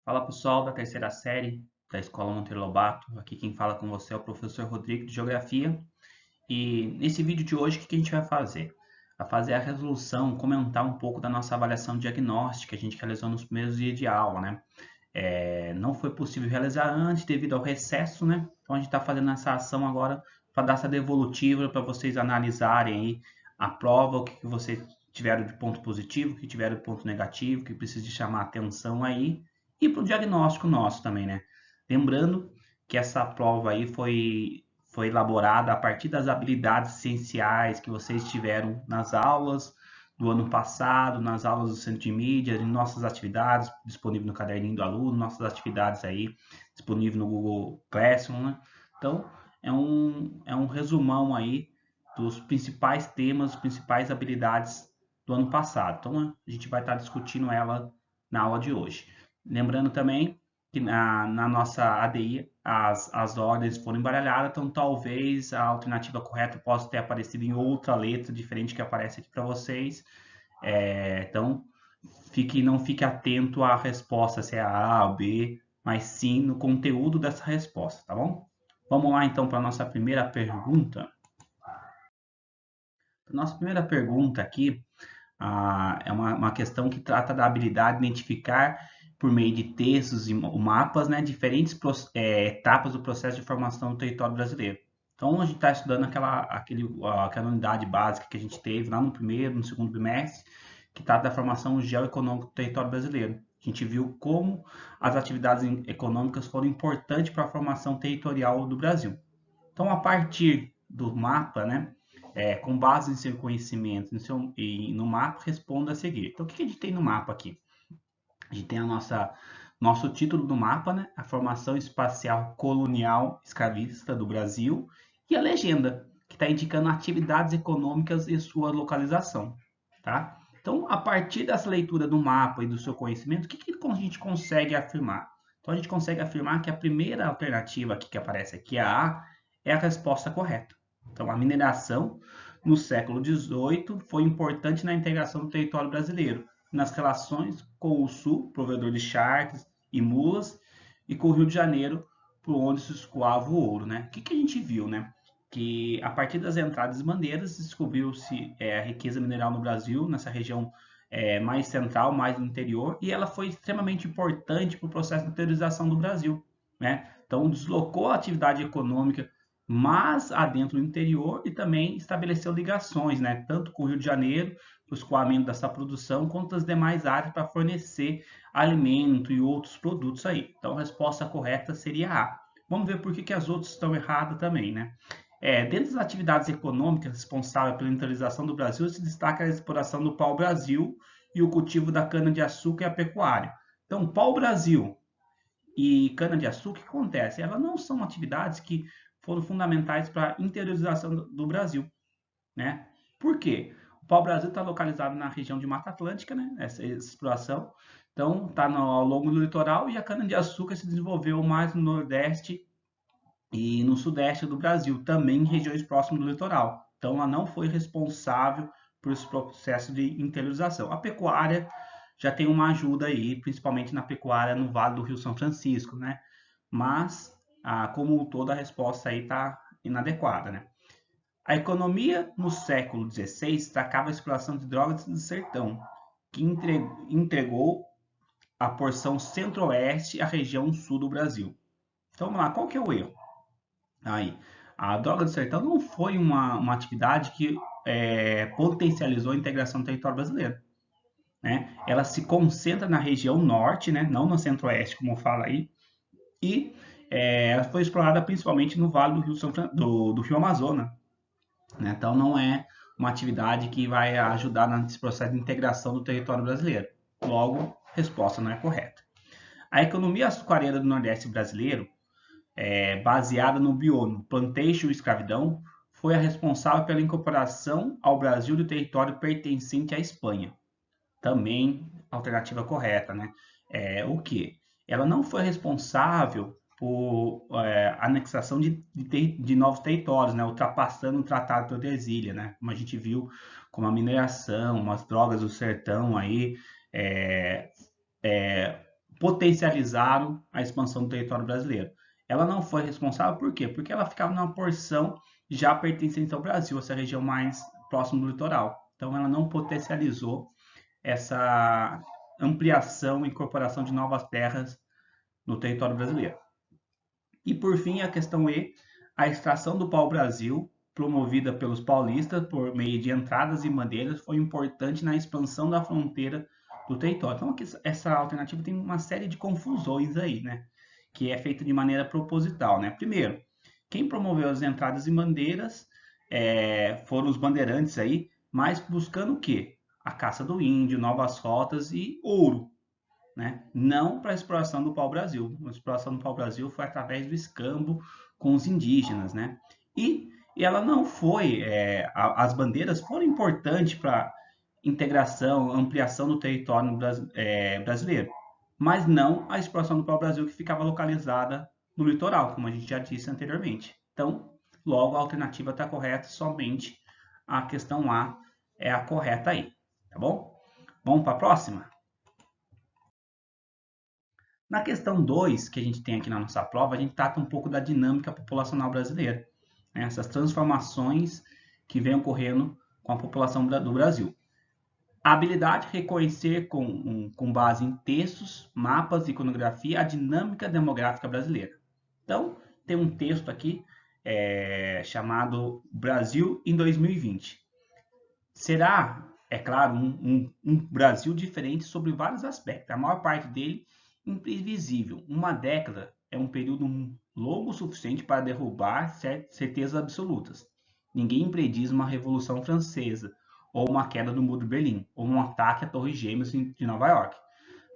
Fala pessoal da terceira série da Escola Monteiro Lobato. Aqui quem fala com você é o professor Rodrigo de Geografia. E nesse vídeo de hoje, o que a gente vai fazer? Vai fazer a resolução, comentar um pouco da nossa avaliação diagnóstica que a gente realizou nos primeiros dias de aula, né? Não foi possível realizar antes devido ao recesso, né? Então a gente está fazendo essa ação agora para dar essa devolutiva para vocês analisarem aí a prova, o que vocês tiveram de ponto positivo, o que tiveram de ponto negativo, o que precisa de chamar atenção aí e para o diagnóstico nosso também, né? Lembrando que essa prova aí foi elaborada a partir das habilidades essenciais que vocês tiveram nas aulas do ano passado, nas aulas do Centro de Mídia, em nossas atividades, disponível no caderninho do aluno, nossas atividades aí, disponível no Google Classroom, né? Então, é um resumão aí dos principais temas, principais habilidades do ano passado. Então, a gente vai estar discutindo ela na aula de hoje. Lembrando também que na nossa ADI as ordens foram embaralhadas, então talvez a alternativa correta possa ter aparecido em outra letra diferente que aparece aqui para vocês. Então, não fique atento à resposta, se é A ou B, mas sim no conteúdo dessa resposta, tá bom? Vamos lá então para a nossa primeira pergunta. A nossa primeira pergunta aqui é uma questão que trata da habilidade de identificar, por meio de textos e mapas, né, diferentes etapas do processo de formação do território brasileiro. Então, a gente está estudando aquela unidade básica que a gente teve lá no primeiro, no segundo bimestre, que trata da formação geoeconômica do território brasileiro. A gente viu como as atividades econômicas foram importantes para a formação territorial do Brasil. Então, a partir do mapa, né, com base em seu conhecimento e no mapa, responda a seguir. Então, o que a gente tem no mapa aqui? A gente tem nosso título do mapa, né, a formação espacial colonial escravista do Brasil, e a legenda, que está indicando atividades econômicas e sua localização. Tá? Então, a partir dessa leitura do mapa e do seu conhecimento, o que a gente consegue afirmar? Então, a gente consegue afirmar que a primeira alternativa aqui que aparece aqui, a A, é a resposta correta. Então, a mineração no século XVIII foi importante na integração do território brasileiro, nas relações com o Sul, provedor de charques e mulas, e com o Rio de Janeiro, por onde se escoava o ouro. Né? O que a gente viu? Né? Que a partir das entradas bandeiras descobriu-se a riqueza mineral no Brasil, nessa região mais central, mais no interior, e ela foi extremamente importante para o processo de interiorização do Brasil. Né? Então, deslocou a atividade econômica mais adentro do interior e também estabeleceu ligações, né? Tanto com o Rio de Janeiro, para o escoamento dessa produção, quanto as demais áreas para fornecer alimento e outros produtos aí. Então, a resposta correta seria A. Vamos ver por que as outras estão erradas também, né? Dentro das atividades econômicas responsáveis pela industrialização do Brasil, se destaca a exploração do pau-brasil e o cultivo da cana-de-açúcar e a pecuária. Então, pau-brasil e cana-de-açúcar, o que acontece? Elas não são atividades que foram fundamentais para a interiorização do Brasil, né? Por quê? O pau-brasil está localizado na região de Mata Atlântica, né? Essa exploração. Então, está ao longo do litoral, e a cana-de-açúcar se desenvolveu mais no Nordeste e no Sudeste do Brasil, também em regiões próximas do litoral. Então, ela não foi responsável por esse processo de interiorização. A pecuária já tem uma ajuda aí, principalmente na pecuária no Vale do Rio São Francisco, né? Mas, como toda a resposta aí está inadequada, né? A economia no século XVI destacava a exploração de drogas do sertão, que entregou a porção centro-oeste à região sul do Brasil. Então, vamos lá, qual que é o erro? Aí, a droga do sertão não foi uma atividade que potencializou a integração do território brasileiro. Né? Ela se concentra na região norte, né? Não no centro-oeste, como fala aí, e foi explorada principalmente no Vale do Rio, do Rio Amazonas. Né? Então, não é uma atividade que vai ajudar nesse processo de integração do território brasileiro. Logo, a resposta não é correta. A economia açucareira do Nordeste brasileiro, baseada no bioma plantation e escravidão, foi a responsável pela incorporação ao Brasil do território pertencente à Espanha. Também alternativa correta, né? O que? Ela não foi responsável por anexação de novos territórios, né? Ultrapassando o Tratado de Tordesilhas, né? Como a gente viu, como a mineração, as drogas do sertão aí, potencializaram a expansão do território brasileiro. Ela não foi responsável por quê? Porque ela ficava numa porção já pertencente ao Brasil, essa região mais próxima do litoral. Então, ela não potencializou essa ampliação e incorporação de novas terras no território brasileiro. E por fim, a questão E, a extração do pau-brasil, promovida pelos paulistas por meio de entradas e bandeiras, foi importante na expansão da fronteira do território. Então, essa alternativa tem uma série de confusões aí, né? Que é feita de maneira proposital, né? Primeiro, quem promoveu as entradas e bandeiras foram os bandeirantes aí, mas buscando o quê? A caça do índio, novas rotas e ouro, né? Não para a exploração do pau-brasil. A exploração do pau-brasil foi através do escambo com os indígenas, né? E ela não foi, as bandeiras foram importantes para integração, ampliação do território brasileiro, mas não a exploração do pau-brasil que ficava localizada no litoral, como a gente já disse anteriormente. Então, logo a alternativa está correta, somente a questão A é a correta aí, tá bom? Vamos para a próxima? Na questão 2, que a gente tem aqui na nossa prova, a gente trata um pouco da dinâmica populacional brasileira, né? Essas transformações que vêm ocorrendo com a população do Brasil. A habilidade de reconhecer com base em textos, mapas e iconografia a dinâmica demográfica brasileira. Então, tem um texto aqui chamado Brasil em 2020. Será, é claro, um Brasil diferente sobre vários aspectos. A maior parte dele imprevisível. Uma década é um período longo o suficiente para derrubar certezas absolutas. Ninguém prediz uma Revolução Francesa, ou uma queda do Muro de Berlim, ou um ataque à Torre Gêmeas de Nova York.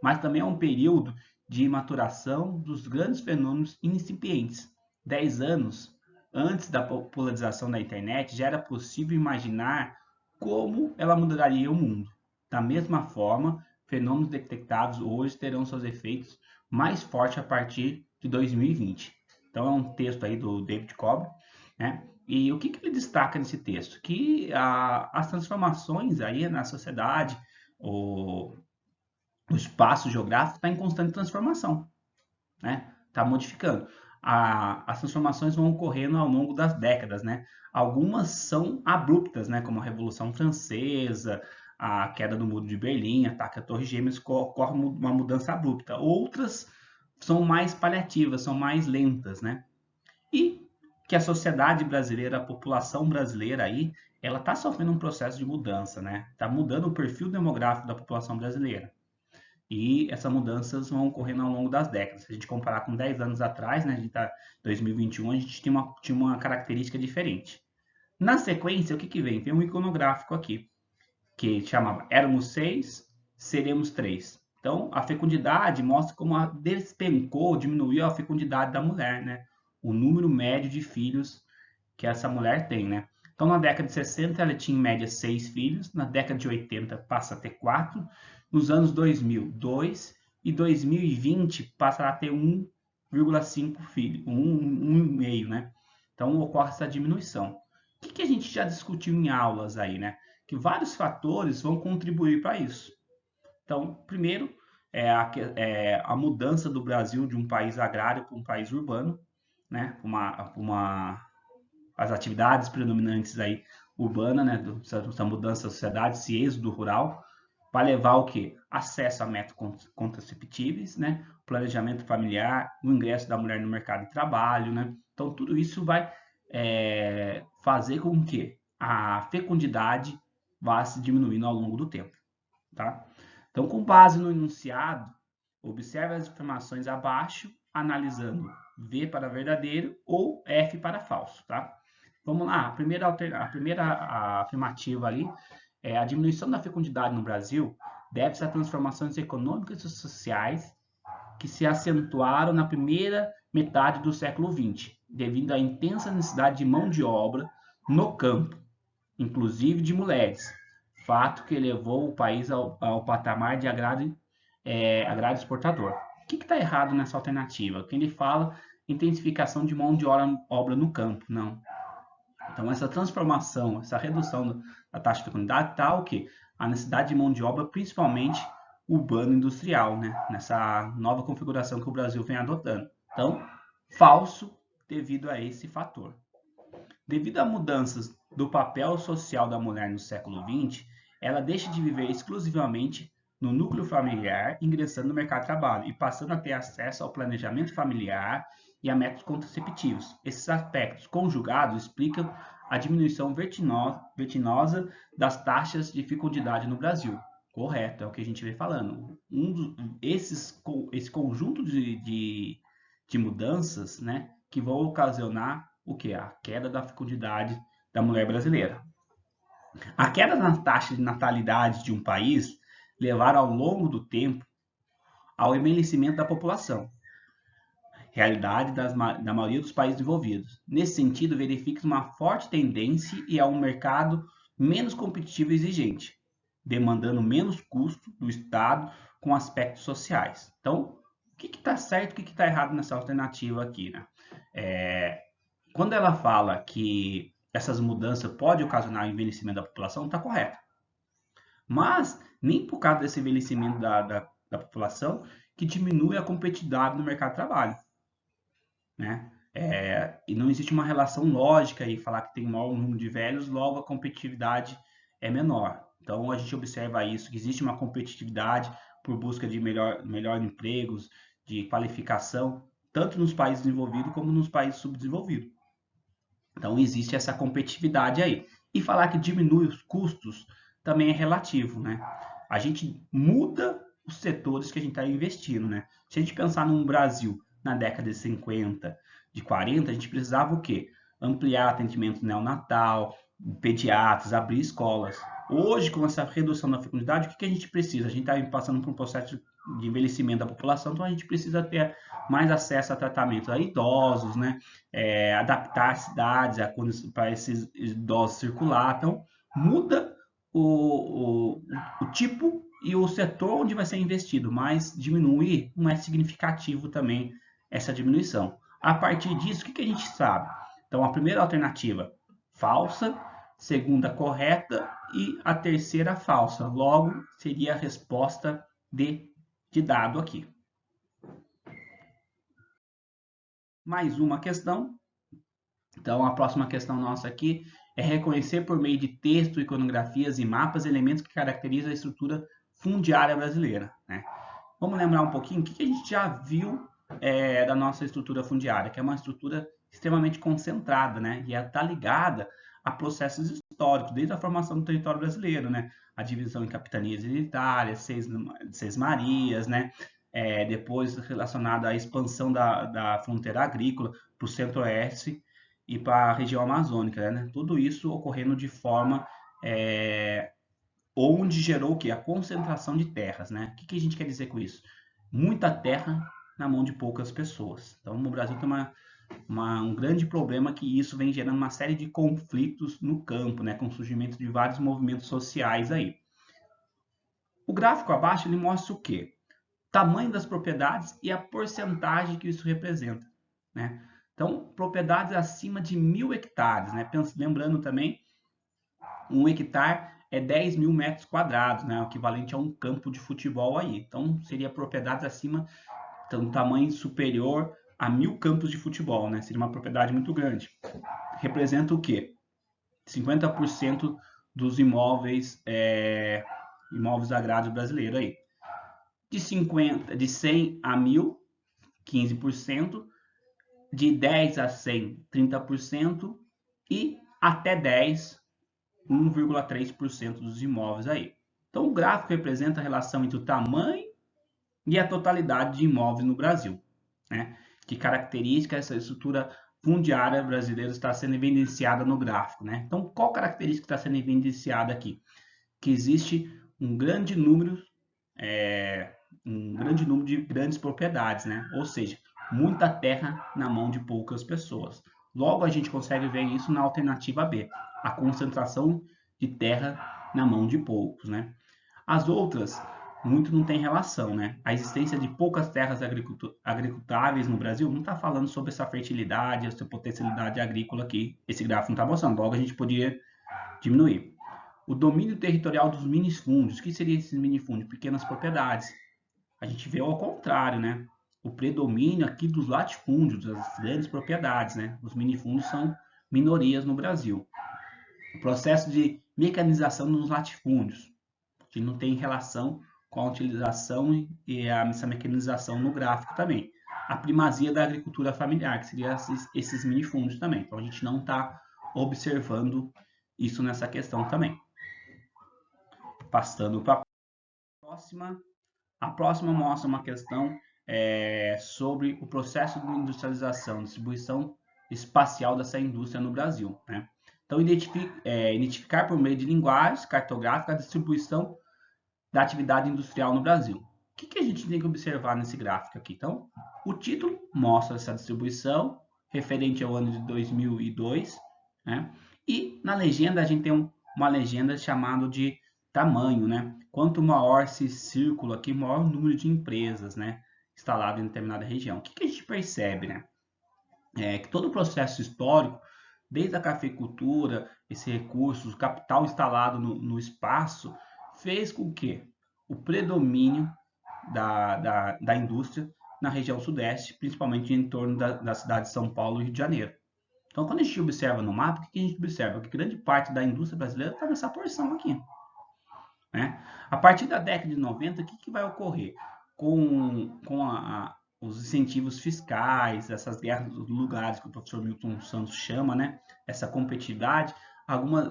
Mas também é um período de maturação dos grandes fenômenos incipientes. 10 anos antes da popularização da internet, já era possível imaginar como ela mudaria o mundo. Da mesma forma, fenômenos detectados hoje terão seus efeitos mais fortes a partir de 2020. Então, é um texto aí do David Cobb, né? E o que ele destaca nesse texto? Que as transformações aí na sociedade, o espaço geográfico está em constante transformação, né? Está modificando. As transformações vão ocorrendo ao longo das décadas, né? Algumas são abruptas, né? Como a Revolução Francesa, a queda do Muro de Berlim, ataque à Torre Gêmeas, ocorre uma mudança abrupta. Outras são mais paliativas, são mais lentas, né? E que a sociedade brasileira, a população brasileira aí, ela está sofrendo um processo de mudança, né? Está mudando o perfil demográfico da população brasileira. E essas mudanças vão ocorrendo ao longo das décadas. Se a gente comparar com 10 anos atrás, né, a gente está em 2021, a gente tinha uma característica diferente. Na sequência, o que vem? Tem um iconográfico aqui, que chamava Éramos 6, seremos 3. Então, a fecundidade mostra como despencou, diminuiu a fecundidade da mulher, né? O número médio de filhos que essa mulher tem, né? Então, na década de 60, ela tinha em média 6 filhos, na década de 80 passa a ter 4, nos anos 2000, 2, e 2020 passa a ter 1,5 filhos, 1,5, né? Então, ocorre essa diminuição. O que a gente já discutiu em aulas aí, né? Que vários fatores vão contribuir para isso. Então, primeiro, a mudança do Brasil de um país agrário para um país urbano, né? As atividades predominantes aí urbana, né? Essa mudança da sociedade, esse êxodo rural, para levar o quê? Acesso a métodos contraceptíveis, né? Planejamento familiar, o ingresso da mulher no mercado de trabalho, né? Então, tudo isso vai fazer com que a fecundidade vá se diminuindo ao longo do tempo, tá? Então, com base no enunciado, observe as informações abaixo, analisando V para verdadeiro ou F para falso, tá? Vamos lá, a primeira afirmativa ali é a diminuição da fecundidade no Brasil deve-se a transformações econômicas e sociais que se acentuaram na primeira metade do século XX, devido à intensa necessidade de mão de obra no campo, inclusive de mulheres, fato que levou o país ao patamar de agrário exportador. O que está errado nessa alternativa? Quem ele fala intensificação de mão de obra no campo, não. Então, essa transformação, essa redução da taxa de fecundidade está o quê? A necessidade de mão de obra, principalmente urbano-industrial, né? Nessa nova configuração que o Brasil vem adotando. Então, falso devido a esse fator. Devido a mudanças do papel social da mulher no século XX, ela deixa de viver exclusivamente no núcleo familiar, ingressando no mercado de trabalho e passando a ter acesso ao planejamento familiar e a métodos contraceptivos. Esses aspectos conjugados explicam a diminuição vertiginosa das taxas de fecundidade no Brasil. Correto, é o que a gente vem falando. Esse conjunto de mudanças, né, que vão ocasionar o que? A queda da fecundidade da mulher brasileira. A queda na taxa de natalidade de um país levaram ao longo do tempo ao envelhecimento da população, realidade da maioria dos países desenvolvidos. Nesse sentido, verifica uma forte tendência e a um mercado menos competitivo e exigente, demandando menos custo do Estado com aspectos sociais. Então, o que está certo e o que está errado nessa alternativa aqui, né? Quando ela fala que essas mudanças podem ocasionar o envelhecimento da população, está correto. Mas nem por causa desse envelhecimento da população que diminui a competitividade no mercado de trabalho, né? E não existe uma relação lógica aí, falar que tem maior número de velhos, logo a competitividade é menor. Então a gente observa isso, que existe uma competitividade por busca de melhor empregos, de qualificação, tanto nos países desenvolvidos como nos países subdesenvolvidos. Então existe essa competitividade aí. E falar que diminui os custos também é relativo, né? A gente muda os setores que a gente está investindo, né? Se a gente pensar num Brasil na década de 50, de 40, a gente precisava o quê? Ampliar atendimento neonatal, pediatras, abrir escolas. Hoje, com essa redução da fecundidade, o que a gente precisa? A gente está passando por um processo de envelhecimento da população, então a gente precisa ter mais acesso a tratamentos a idosos, né? Adaptar as cidades para esses idosos circular. Então, muda o tipo e o setor onde vai ser investido, mas diminuir não é significativo também essa diminuição. A partir disso, o que a gente sabe? Então, a primeira alternativa, falsa, segunda, correta e a terceira, falsa. Logo, seria a resposta de dado aqui. Mais uma questão. Então, a próxima questão nossa aqui é reconhecer por meio de texto, iconografias e mapas elementos que caracterizam a estrutura fundiária brasileira, né? Vamos lembrar um pouquinho o que a gente já viu da nossa estrutura fundiária, que é uma estrutura extremamente concentrada, né? E ela está ligada a processos históricos, desde a formação do território brasileiro, né? A divisão em capitanias hereditárias, seis marias, né? Depois relacionada à expansão da fronteira agrícola para o centro-oeste e para a região amazônica, né? Tudo isso ocorrendo de forma onde gerou o quê? A concentração de terras, né? O que a gente quer dizer com isso? Muita terra na mão de poucas pessoas. Então, no Brasil tem um grande problema que isso vem gerando uma série de conflitos no campo, né? Com o surgimento de vários movimentos sociais aí. O gráfico abaixo ele mostra o quê? Tamanho das propriedades e a porcentagem que isso representa, né? Então, propriedades acima de 1.000 hectares, né? Lembrando também, 1 hectare é 10 mil metros quadrados, né? O equivalente a um campo de futebol aí. Então, seria propriedades acima, então, tamanho superior a 1.000 campos de futebol, né? Seria uma propriedade muito grande. Representa o quê? 50% dos imóveis agrários brasileiros aí. De 100 a 1.000, 15%. De 10 a 100, 30%. E até 10, 1,3% dos imóveis aí. Então, o gráfico representa a relação entre o tamanho e a totalidade de imóveis no Brasil, né? Que característica essa estrutura fundiária brasileira está sendo evidenciada no gráfico, né? Então, qual característica está sendo evidenciada aqui? Que existe um grande número de grandes propriedades, né? Ou seja, muita terra na mão de poucas pessoas. Logo, a gente consegue ver isso na alternativa B, a concentração de terra na mão de poucos, né? As outras, muito não tem relação, né? A existência de poucas terras agricultáveis no Brasil não está falando sobre essa fertilidade, essa potencialidade agrícola que esse gráfico não está mostrando. Logo, a gente podia diminuir. O domínio territorial dos minifúndios. O que seria esses minifúndios? Pequenas propriedades. A gente vê ao contrário, né? O predomínio aqui dos latifúndios, das grandes propriedades, né? Os minifúndios são minorias no Brasil. O processo de mecanização nos latifúndios, que não tem relação com a utilização e essa mecanização no gráfico também. A primazia da agricultura familiar, que seria esses minifúndios também. Então a gente não está observando isso nessa questão também. Passando para a próxima. A próxima mostra uma questão sobre o processo de industrialização, distribuição espacial dessa indústria no Brasil, né? Então, identificar por meio de linguagens cartográficas a distribuição da atividade industrial no Brasil. O que a gente tem que observar nesse gráfico aqui? Então, o título mostra essa distribuição referente ao ano de 2002, né? E na legenda a gente tem uma legenda chamada de tamanho, né? Quanto maior esse círculo aqui, maior o número de empresas, né, instalado em determinada região. O que a gente percebe, né? Que todo o processo histórico, desde a cafeicultura, esse recurso, o capital instalado no espaço, fez com que o predomínio da indústria na região sudeste, principalmente em torno da cidade de São Paulo e Rio de Janeiro. Então, quando a gente observa no mapa, o que a gente observa? Que grande parte da indústria brasileira está nessa porção aqui, né? A partir da década de 90, o que vai ocorrer? Com os incentivos fiscais, essas guerras dos lugares que o professor Milton Santos chama, né? Essa competitividade,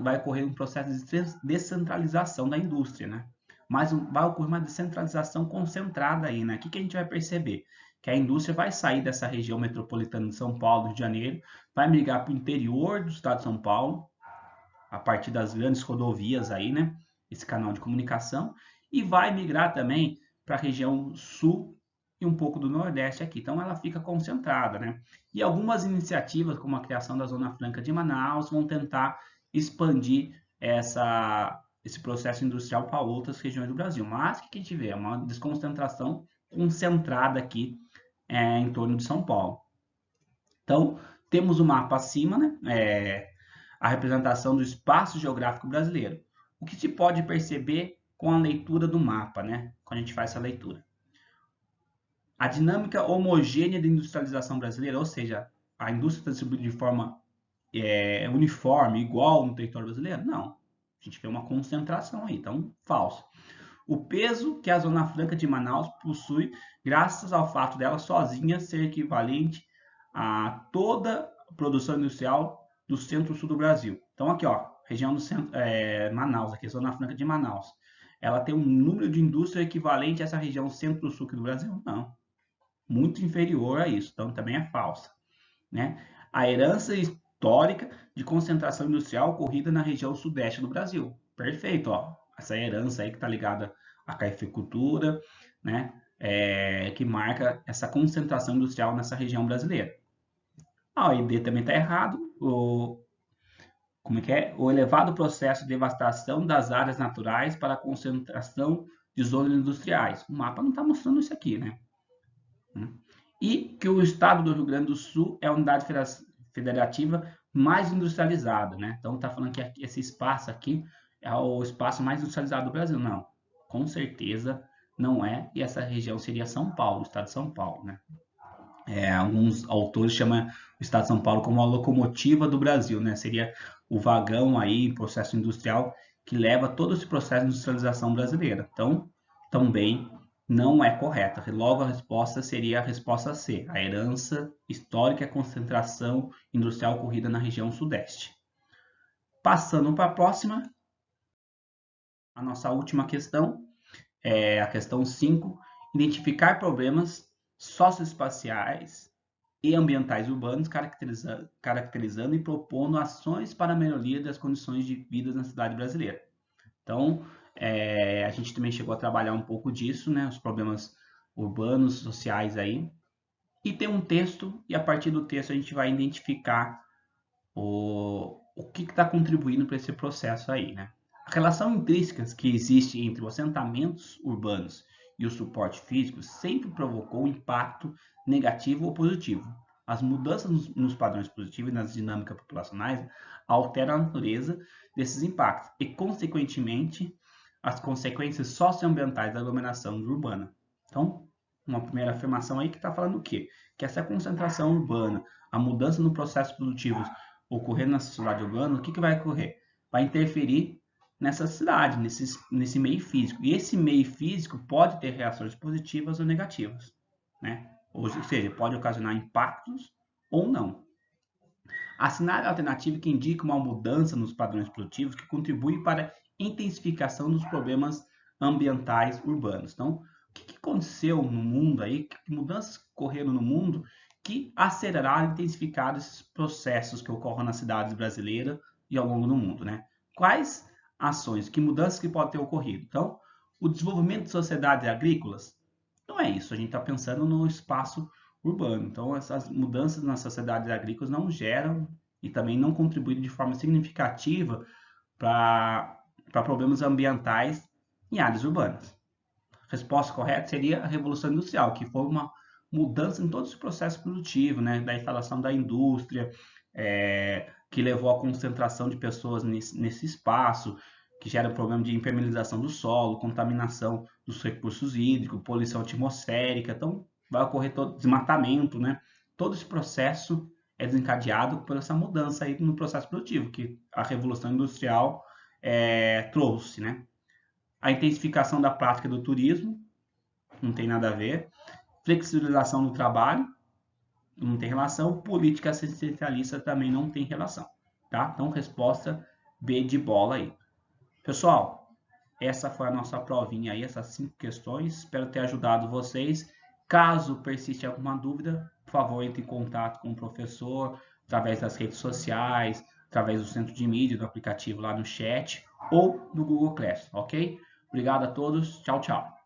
vai ocorrer um processo de descentralização da indústria, né? Mas vai ocorrer uma descentralização concentrada aí, né? O que a gente vai perceber? Que a indústria vai sair dessa região metropolitana de São Paulo, Rio de Janeiro, vai migrar para o interior do estado de São Paulo, a partir das grandes rodovias aí, né? Esse canal de comunicação, e vai migrar também para a região sul e um pouco do nordeste aqui. Então ela fica concentrada, né? E algumas iniciativas, como a criação da Zona Franca de Manaus, vão tentar expandir esse processo industrial para outras regiões do Brasil. Mas o que a gente vê? É uma desconcentração concentrada aqui em torno de São Paulo. Então, temos o mapa acima, né? A representação do espaço geográfico brasileiro. O que se pode perceber com a leitura do mapa, né? Quando a gente faz essa leitura. A dinâmica homogênea da industrialização brasileira, ou seja, a indústria está distribuída de forma uniforme, igual no território brasileiro? Não. A gente vê uma concentração aí, então falso. O peso que a Zona Franca de Manaus possui, graças ao fato dela sozinha ser equivalente a toda a produção industrial do centro-sul do Brasil. Então aqui, ó, região do centro, Manaus, aqui, Zona Franca de Manaus. Ela tem um número de indústria equivalente a essa região centro-sul do Brasil? Não. Muito inferior a isso, então também é falsa, né? A herança histórica de concentração industrial ocorrida na região sudeste do Brasil. Perfeito, ó. Essa herança aí que está ligada à cafeicultura, né? Que marca essa concentração industrial nessa região brasileira. A OID também está errado. Como é que é? O elevado processo de devastação das áreas naturais para a concentração de zonas industriais. O mapa não está mostrando isso aqui, né? E que o estado do Rio Grande do Sul é a unidade federativa mais industrializada, né? Então está falando que esse espaço aqui é o espaço mais industrializado do Brasil. Não, com certeza não é. E essa região seria São Paulo, o estado de São Paulo, né? Alguns autores chamam o estado de São Paulo como a locomotiva do Brasil, né? Seria o vagão aí, processo industrial que leva todo esse processo de industrialização brasileira. Então, também não é correta. Logo, a resposta seria a resposta C, a herança histórica e a concentração industrial ocorrida na região sudeste. Passando para a próxima, a nossa última questão, a questão 5, identificar problemas socioespaciais e ambientais urbanos, caracterizando e propondo ações para a melhoria das condições de vida na cidade brasileira. Então, a gente também chegou a trabalhar um pouco disso, né? Os problemas urbanos, sociais aí. E tem um texto, e a partir do texto a gente vai identificar o que está contribuindo para esse processo aí, né? A relação intrínseca que existe entre os assentamentos urbanos e o suporte físico sempre provocou um impacto negativo ou positivo. As mudanças nos padrões positivos e nas dinâmicas populacionais alteram a natureza desses impactos e, consequentemente, as consequências socioambientais da aglomeração urbana. Então, uma primeira afirmação aí que está falando o quê? Que essa concentração urbana, a mudança no processo produtivo ocorrendo na sociedade urbana, o que vai ocorrer? Vai interferir nessa cidade, nesse meio físico. E esse meio físico pode ter reações positivas ou negativas, né? Ou seja, pode ocasionar impactos ou não. Há cenário alternativo que indica uma mudança nos padrões produtivos que contribui para a intensificação dos problemas ambientais urbanos. Então, o que aconteceu no mundo aí, que mudanças ocorreram no mundo que aceleraram e intensificaram esses processos que ocorrem nas cidades brasileiras e ao longo do mundo, né? Quais ações, que mudanças que podem ter ocorrido? Então, o desenvolvimento de sociedades agrícolas, não é isso, a gente está pensando no espaço urbano. Então, essas mudanças nas sociedades agrícolas não geram e também não contribuem de forma significativa para problemas ambientais em áreas urbanas. A resposta correta seria a Revolução Industrial, que foi uma mudança em todo esse processo produtivo, né, da instalação da indústria, que levou à concentração de pessoas nesse espaço, que gera problema de impermeabilização do solo, contaminação dos recursos hídricos, poluição atmosférica. Então, vai ocorrer todo desmatamento, né? Todo esse processo é desencadeado por essa mudança aí no processo produtivo que a Revolução Industrial trouxe, né? A intensificação da prática do turismo, não tem nada a ver. Flexibilização do trabalho, não tem relação. Política assistencialista também não tem relação, tá? Então, resposta B de bola aí. Pessoal, essa foi a nossa provinha aí, essas 5 questões. Espero ter ajudado vocês. Caso persista alguma dúvida, por favor, entre em contato com o professor através das redes sociais, através do centro de mídia, do aplicativo lá no chat ou do Google Class, ok? Obrigado a todos. Tchau, tchau.